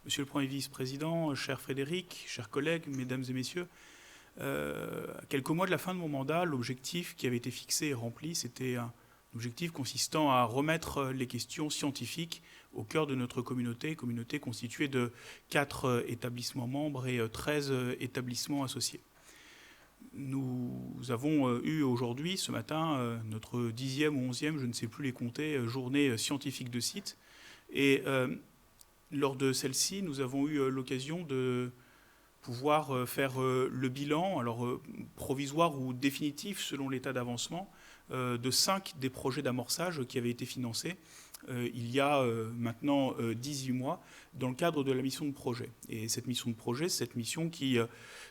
Monsieur le Premier vice-président, cher Frédéric, chers collègues, mesdames et messieurs, à quelques mois de la fin de mon mandat, l'objectif qui avait été fixé et rempli, c'était un objectif consistant à remettre les questions scientifiques au cœur de notre communauté constituée de 4 établissements membres et 13 établissements associés. Nous avons eu aujourd'hui, ce matin, notre 10e ou 11e, je ne sais plus les compter, journée scientifique de site. Et lors de celle-ci, nous avons eu l'occasion de pouvoir faire le bilan, alors provisoire ou définitif selon l'état d'avancement, de 5 des projets d'amorçage qui avaient été financés il y a maintenant 18 mois dans le cadre de la mission de projet. Et cette mission de projet, c'est cette mission qui,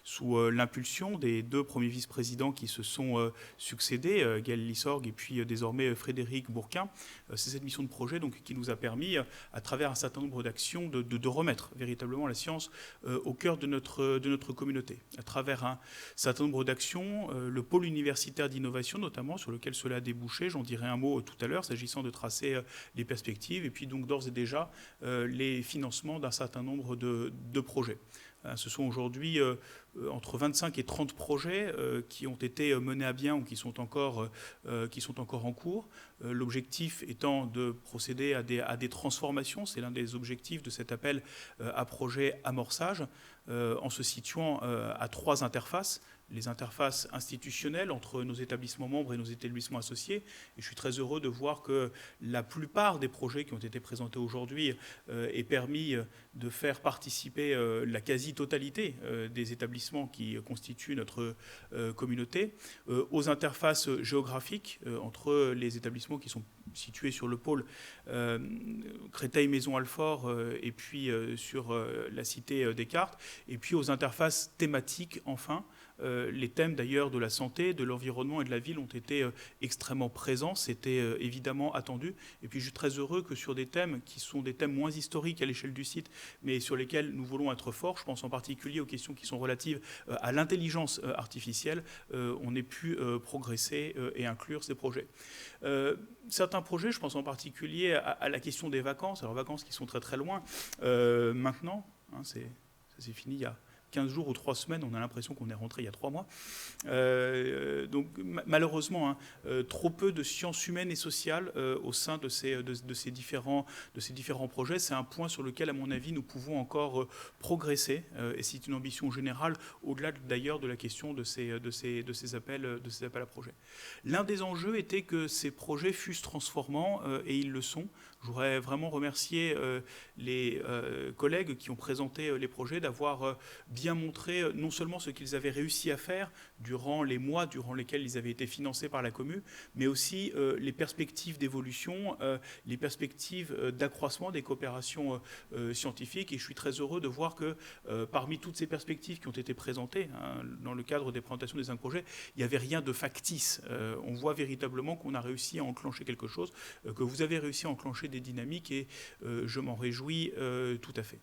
sous l'impulsion des 2 premiers vice-présidents qui se sont succédés, Gaël Lissorg et puis désormais Frédéric Bourquin, c'est cette mission de projet donc, qui nous a permis, à travers un certain nombre d'actions, de remettre véritablement la science au cœur de notre communauté. À travers un certain nombre d'actions, le pôle universitaire d'innovation notamment, sur lequel cela a débouché, j'en dirai un mot tout à l'heure, s'agissant de tracer les perspectives, et puis donc d'ores et déjà les financements d'un certain nombre de projets. Ce sont aujourd'hui entre 25 et 30 projets qui ont été menés à bien ou qui sont encore en cours. L'objectif étant de procéder à des transformations. C'est l'un des objectifs de cet appel à projet amorçage, en se situant à 3 interfaces. Les interfaces institutionnelles entre nos établissements membres et nos établissements associés. Et je suis très heureux de voir que la plupart des projets qui ont été présentés aujourd'hui aient permis de faire participer la quasi-totalité des établissements qui constituent notre communauté, aux interfaces géographiques entre les établissements qui sont situés sur le pôle Créteil-Maison-Alfort et puis sur la cité Descartes, et puis aux interfaces thématiques enfin. Les thèmes d'ailleurs de la santé, de l'environnement et de la ville ont été extrêmement présents, c'était évidemment attendu. Et puis je suis très heureux que sur des thèmes qui sont des thèmes moins historiques à l'échelle du site, mais sur lesquels nous voulons être forts, je pense en particulier aux questions qui sont relatives à l'intelligence artificielle, on ait pu progresser et inclure ces projets. Certains projets, je pense en particulier à la question des vacances, alors vacances qui sont très très loin maintenant, hein, ça s'est fini il y a 15 jours ou 3 semaines, on a l'impression qu'on est rentré il y a 3 mois. Donc malheureusement, hein, trop peu de sciences humaines et sociales au sein de ces différents projets. C'est un point sur lequel, à mon avis, nous pouvons encore progresser. Et c'est une ambition générale, au-delà d'ailleurs de la question de ces appels à projets. L'un des enjeux était que ces projets fussent transformants, et ils le sont. Je voudrais vraiment remercier les collègues qui ont présenté les projets d'avoir bien montré non seulement ce qu'ils avaient réussi à faire durant les mois durant lesquels ils avaient été financés par la commune, mais aussi les perspectives d'évolution, les perspectives d'accroissement des coopérations scientifiques. Et je suis très heureux de voir que parmi toutes ces perspectives qui ont été présentées hein, dans le cadre des présentations des 5 projets, il n'y avait rien de factice. On voit véritablement qu'on a réussi à enclencher quelque chose, que vous avez réussi à enclencher des dynamiques, et je m'en réjouis tout à fait.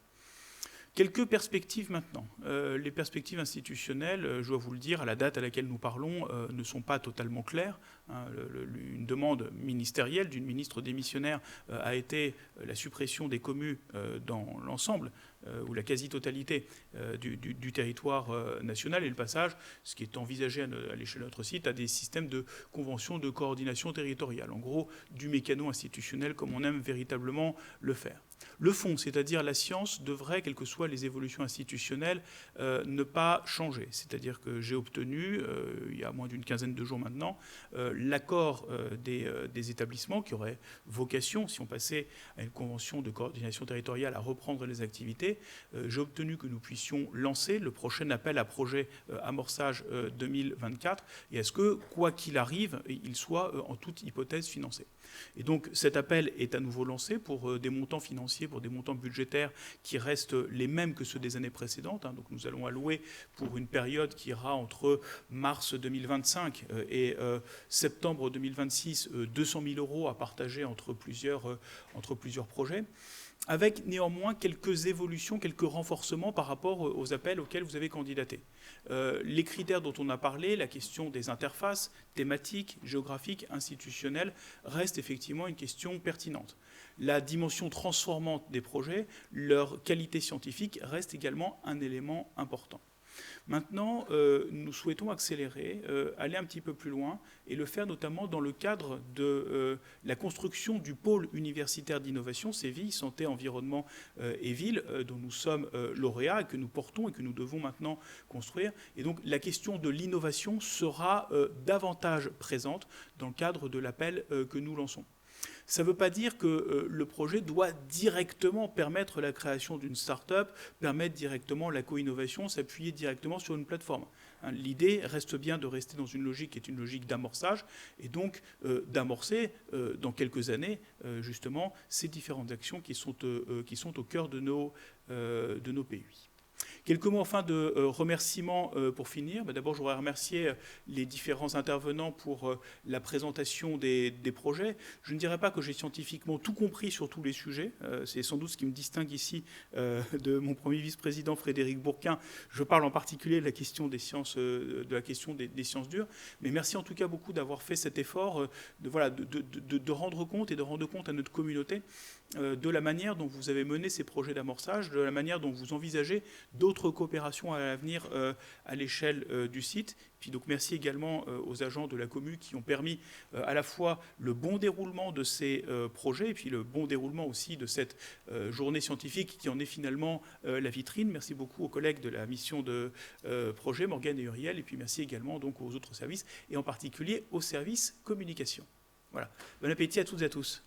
Quelques perspectives maintenant. Les perspectives institutionnelles, je dois vous le dire, à la date à laquelle nous parlons, ne sont pas totalement claires. Hein, une demande ministérielle d'une ministre démissionnaire a été la suppression des communes dans l'ensemble ou la quasi-totalité du territoire national, et le passage, ce qui est envisagé à l'échelle de notre site, à des systèmes de conventions de coordination territoriale. En gros, du mécano institutionnel comme on aime véritablement le faire. Le fond, c'est-à-dire la science, devrait, quelles que soient les évolutions institutionnelles, ne pas changer. C'est-à-dire que j'ai obtenu, il y a moins d'une quinzaine de jours maintenant, l'accord des établissements qui auraient vocation, si on passait à une convention de coordination territoriale, à reprendre les activités. J'ai obtenu que nous puissions lancer le prochain appel à projet amorçage 2024, et à ce que, quoi qu'il arrive, il soit en toute hypothèse financé. Et donc cet appel est à nouveau lancé pour des montants financiers, pour des montants budgétaires qui restent les mêmes que ceux des années précédentes. Donc nous allons allouer pour une période qui ira entre mars 2025 et septembre 2026 200 000 € à partager entre plusieurs projets, avec néanmoins quelques évolutions, quelques renforcements par rapport aux appels auxquels vous avez candidaté. Les critères dont on a parlé, la question des interfaces thématiques, géographiques, institutionnelles, reste effectivement une question pertinente. La dimension transformante des projets, leur qualité scientifique reste également un élément important. Maintenant, nous souhaitons accélérer, aller un petit peu plus loin et le faire notamment dans le cadre de la construction du pôle universitaire d'innovation, Séville, Santé, Environnement et Ville, dont nous sommes lauréats et que nous portons et que nous devons maintenant construire. Et donc la question de l'innovation sera davantage présente dans le cadre de l'appel que nous lançons. Ça ne veut pas dire que le projet doit directement permettre la création d'une start-up, permettre directement la co-innovation, s'appuyer directement sur une plateforme. L'idée reste bien de rester dans une logique qui est une logique d'amorçage et donc d'amorcer dans quelques années justement ces différentes actions qui sont au cœur de nos PUI. Quelques mots enfin de remerciements pour finir. D'abord, je voudrais remercier les différents intervenants pour la présentation des projets. Je ne dirais pas que j'ai scientifiquement tout compris sur tous les sujets. C'est sans doute ce qui me distingue ici de mon premier vice-président Frédéric Bourquin. Je parle en particulier de la question des sciences, des sciences dures. Mais merci en tout cas beaucoup d'avoir fait cet effort de rendre compte et de rendre compte à notre communauté de la manière dont vous avez mené ces projets d'amorçage, de la manière dont vous envisagez d'autres coopérations à l'avenir à l'échelle du site. Puis donc merci également aux agents de la Commu qui ont permis à la fois le bon déroulement de ces projets et puis le bon déroulement aussi de cette journée scientifique qui en est finalement la vitrine. Merci beaucoup aux collègues de la mission de projet, Morgane et Uriel, et puis merci également donc aux autres services et en particulier au service communication. Voilà. Bon appétit à toutes et à tous.